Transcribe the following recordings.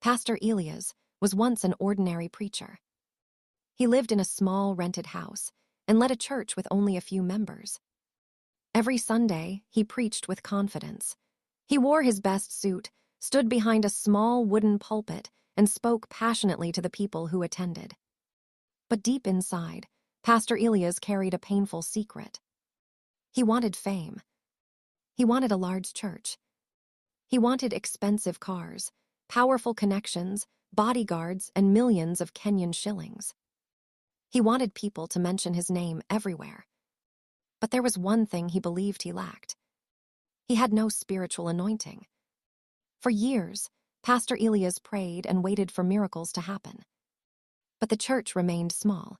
Pastor Elias was once an ordinary preacher. He lived in a small rented house and led a church with only a few members. Every Sunday, he preached with confidence. He wore his best suit, stood behind a small wooden pulpit, and spoke passionately to the people who attended. But deep inside, Pastor Elias carried a painful secret. He wanted fame. He wanted a large church. He wanted expensive cars, powerful connections, bodyguards, and millions of Kenyan shillings. He wanted people to mention his name everywhere. But there was one thing he believed he lacked. He had no spiritual anointing. For years, Pastor Elias prayed and waited for miracles to happen. But the church remained small.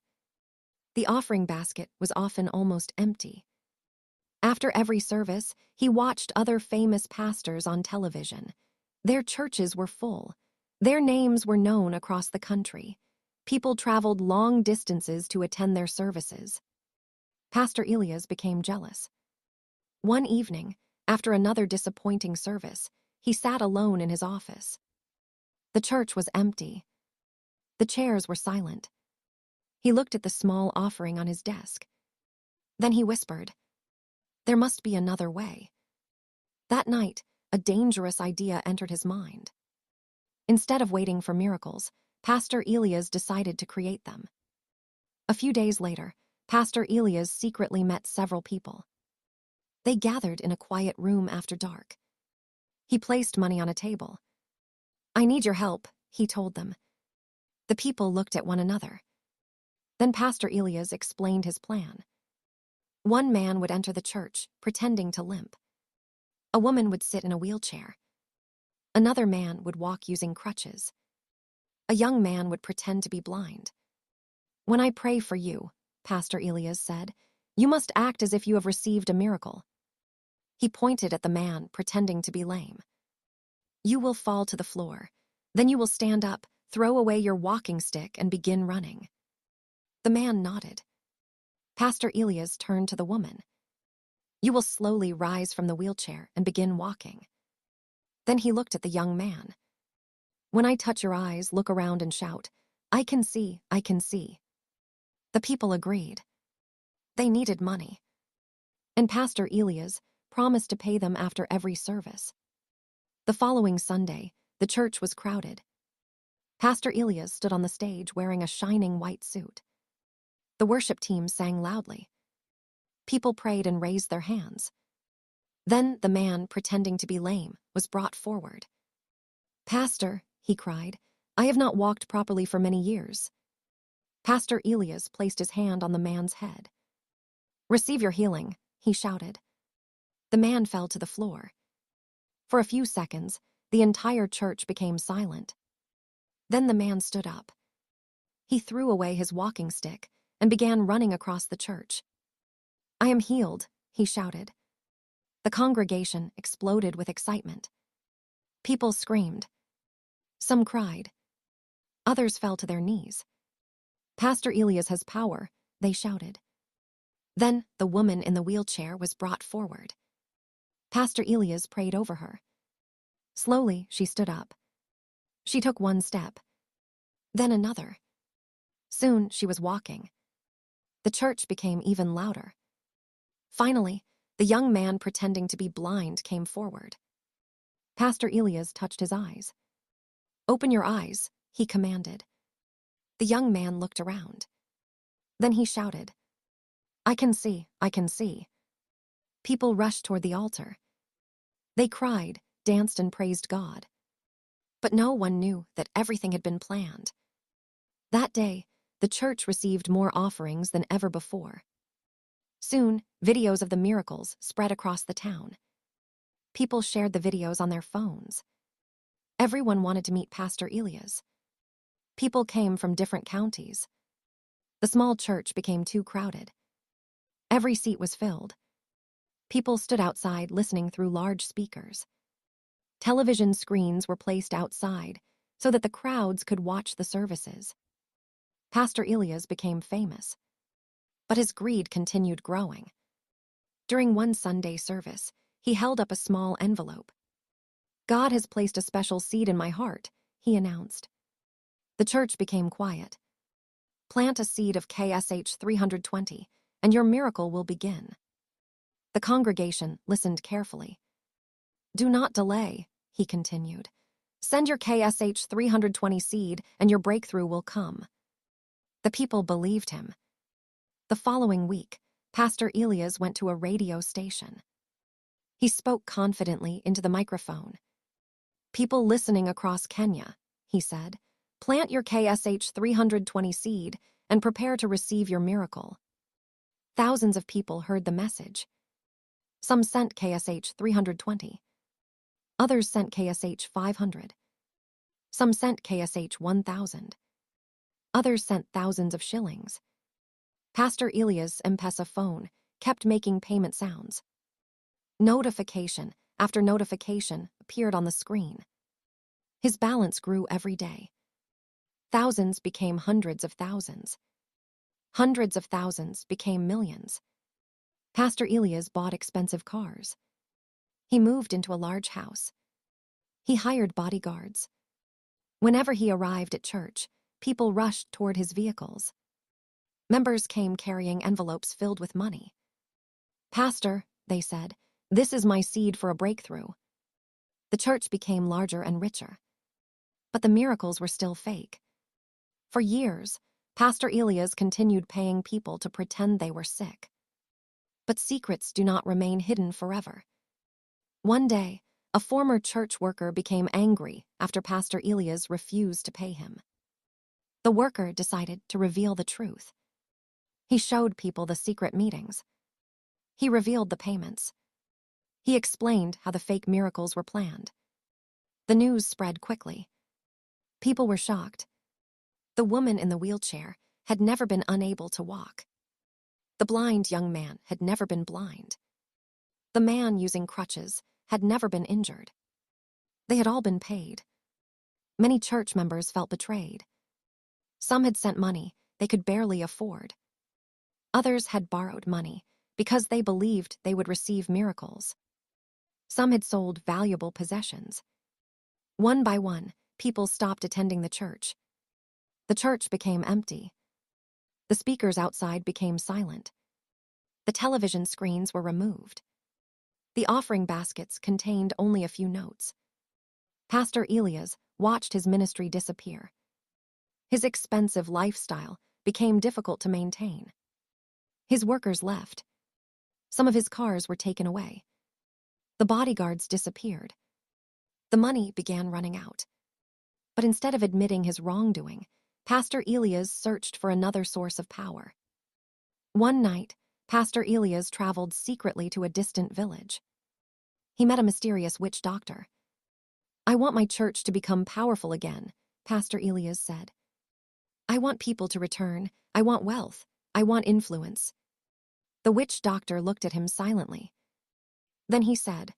The offering basket was often almost empty. After every service, he watched other famous pastors on television. Their churches were full. Their names were known across the country. People traveled long distances to attend their services. Pastor Elias became jealous. One evening, after another disappointing service, he sat alone in his office. The church was empty. The chairs were silent. He looked at the small offering on his desk. Then he whispered, "There must be another way." That night, a dangerous idea entered his mind. Instead of waiting for miracles, Pastor Elias decided to create them. A few days later, Pastor Elias secretly met several people. They gathered in a quiet room after dark. He placed money on a table. "I need your help," he told them. The people looked at one another. Then Pastor Elias explained his plan. One man would enter the church, pretending to limp. A woman would sit in a wheelchair. Another man would walk using crutches. A young man would pretend to be blind. "When I pray for you," Pastor Elias said, "you must act as if you have received a miracle." He pointed at the man pretending to be lame. "You will fall to the floor. Then you will stand up, throw away your walking stick, and begin running." The man nodded. Pastor Elias turned to the woman. "You will slowly rise from the wheelchair and begin walking." Then he looked at the young man. "When I touch your eyes, look around and shout, 'I can see, I can see.'" The people agreed. They needed money. And Pastor Elias promised to pay them after every service. The following Sunday, the church was crowded. Pastor Elias stood on the stage wearing a shining white suit. The worship team sang loudly. People prayed and raised their hands. Then the man, pretending to be lame, was brought forward. "Pastor," he cried, "I have not walked properly for many years." Pastor Elias placed his hand on the man's head. "Receive your healing," he shouted. The man fell to the floor. For a few seconds, the entire church became silent. Then the man stood up. He threw away his walking stick and began running across the church. "I am healed," he shouted. The congregation exploded with excitement. People screamed. Some cried. Others fell to their knees. "Pastor Elias has power," they shouted. Then the woman in the wheelchair was brought forward. Pastor Elias prayed over her. Slowly, she stood up. She took one step, then another. Soon, she was walking. The church became even louder. Finally, the young man pretending to be blind came forward. Pastor Elias touched his eyes. "Open your eyes," he commanded. The young man looked around. Then he shouted, "I can see, I can see." People rushed toward the altar. They cried, danced, and praised God. But no one knew that everything had been planned. That day, the church received more offerings than ever before. Soon, videos of the miracles spread across the town. People shared the videos on their phones. Everyone wanted to meet Pastor Elias. People came from different counties. The small church became too crowded. Every seat was filled. People stood outside listening through large speakers. Television screens were placed outside so that the crowds could watch the services. Pastor Elias became famous. But his greed continued growing. During one Sunday service, he held up a small envelope. "God has placed a special seed in my heart," he announced. The church became quiet. Plant a seed of KSH 320, and your miracle will begin. The congregation listened carefully. Do not delay, he continued. Send your KSH 320 seed, and your breakthrough will come. The people believed him. The following week, Pastor Elias went to a radio station. He spoke confidently into the microphone. People listening across Kenya, he said, plant your KSH 320 seed and prepare to receive your miracle. Thousands of people heard the message. Some sent KSH 320. Others sent KSH 500. Some sent KSH 1000. Others sent thousands of shillings. Pastor Elias' M-Pesa phone kept making payment sounds. Notification after notification appeared on the screen. His balance grew every day. Thousands became hundreds of thousands. Hundreds of thousands became millions. Pastor Elias bought expensive cars. He moved into a large house. He hired bodyguards. Whenever he arrived at church, people rushed toward his vehicles. Members came carrying envelopes filled with money. Pastor, they said, this is my seed for a breakthrough. The church became larger and richer. But the miracles were still fake. For years, Pastor Elias continued paying people to pretend they were sick. But secrets do not remain hidden forever. One day, a former church worker became angry after Pastor Elias refused to pay him. The worker decided to reveal the truth. He showed people the secret meetings. He revealed the payments. He explained how the fake miracles were planned. The news spread quickly. People were shocked. The woman in the wheelchair had never been unable to walk. The blind young man had never been blind. The man using crutches had never been injured. They had all been paid. Many church members felt betrayed. Some had sent money they could barely afford. Others had borrowed money because they believed they would receive miracles. Some had sold valuable possessions. One by one, people stopped attending the church. The church became empty. The speakers outside became silent. The television screens were removed. The offering baskets contained only a few notes. Pastor Elias watched his ministry disappear. His expensive lifestyle became difficult to maintain. His workers left. Some of his cars were taken away. The bodyguards disappeared. The money began running out. But instead of admitting his wrongdoing, Pastor Elias searched for another source of power. One night, Pastor Elias traveled secretly to a distant village. He met a mysterious witch doctor. I want my church to become powerful again, Pastor Elias said. I want people to return. I want wealth. I want influence. The witch doctor looked at him silently. Then he said,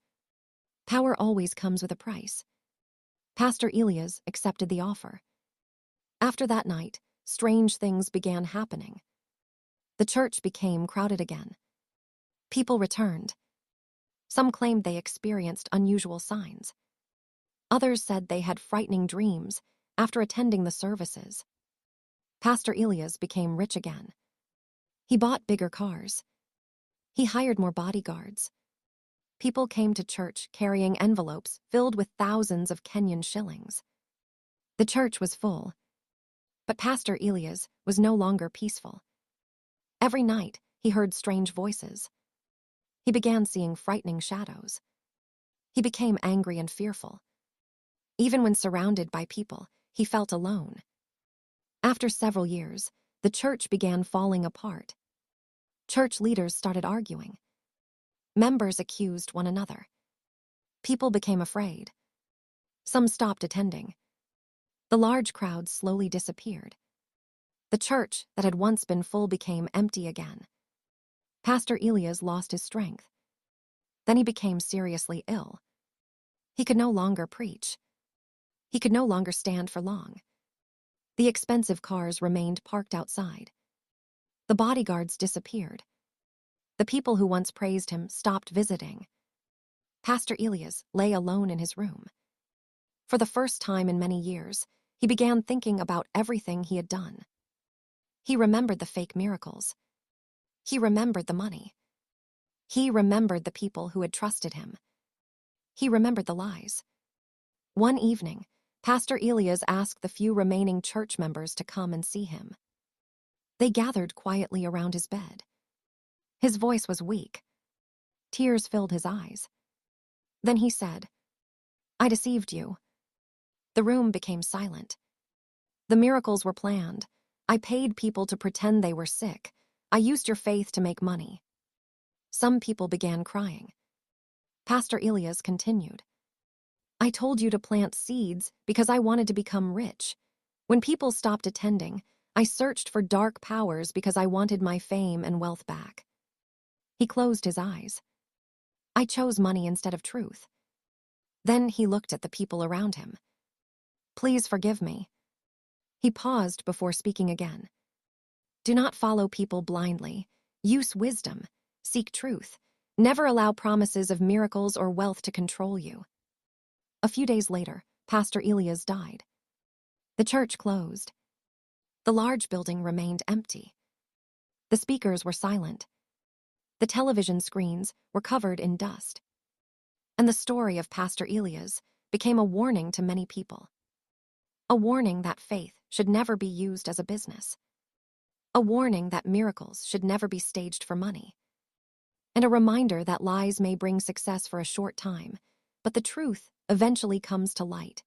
power always comes with a price. Pastor Elias accepted the offer. After that night, strange things began happening. The church became crowded again. People returned. Some claimed they experienced unusual signs. Others said they had frightening dreams after attending the services. Pastor Elias became rich again. He bought bigger cars. He hired more bodyguards. People came to church carrying envelopes filled with thousands of Kenyan shillings. The church was full. But Pastor Elias was no longer peaceful. Every night, he heard strange voices. He began seeing frightening shadows. He became angry and fearful. Even when surrounded by people, he felt alone. After several years, the church began falling apart. Church leaders started arguing. Members accused one another. People became afraid. Some stopped attending. The large crowds slowly disappeared. The church that had once been full became empty again. Pastor Elias lost his strength. Then he became seriously ill. He could no longer preach. He could no longer stand for long. The expensive cars remained parked outside. The bodyguards disappeared. The people who once praised him stopped visiting. Pastor Elias lay alone in his room. For the first time in many years, he began thinking about everything he had done. He remembered the fake miracles. He remembered the money. He remembered the people who had trusted him. He remembered the lies. One evening, Pastor Elias asked the few remaining church members to come and see him. They gathered quietly around his bed. His voice was weak. Tears filled his eyes. Then he said, "I deceived you." The room became silent. The miracles were planned. I paid people to pretend they were sick. I used your faith to make money. Some people began crying. Pastor Elias continued, "I told you to plant seeds because I wanted to become rich. When people stopped attending, I searched for dark powers because I wanted my fame and wealth back." He closed his eyes. "I chose money instead of truth." Then he looked at the people around him. "Please forgive me." He paused before speaking again. "Do not follow people blindly. Use wisdom. Seek truth. Never allow promises of miracles or wealth to control you." A few days later, Pastor Elias died. The church closed. The large building remained empty. The speakers were silent. The television screens were covered in dust. And the story of Pastor Elias became a warning to many people. A warning that faith should never be used as a business. A warning that miracles should never be staged for money. And a reminder that lies may bring success for a short time, but the truth eventually comes to light.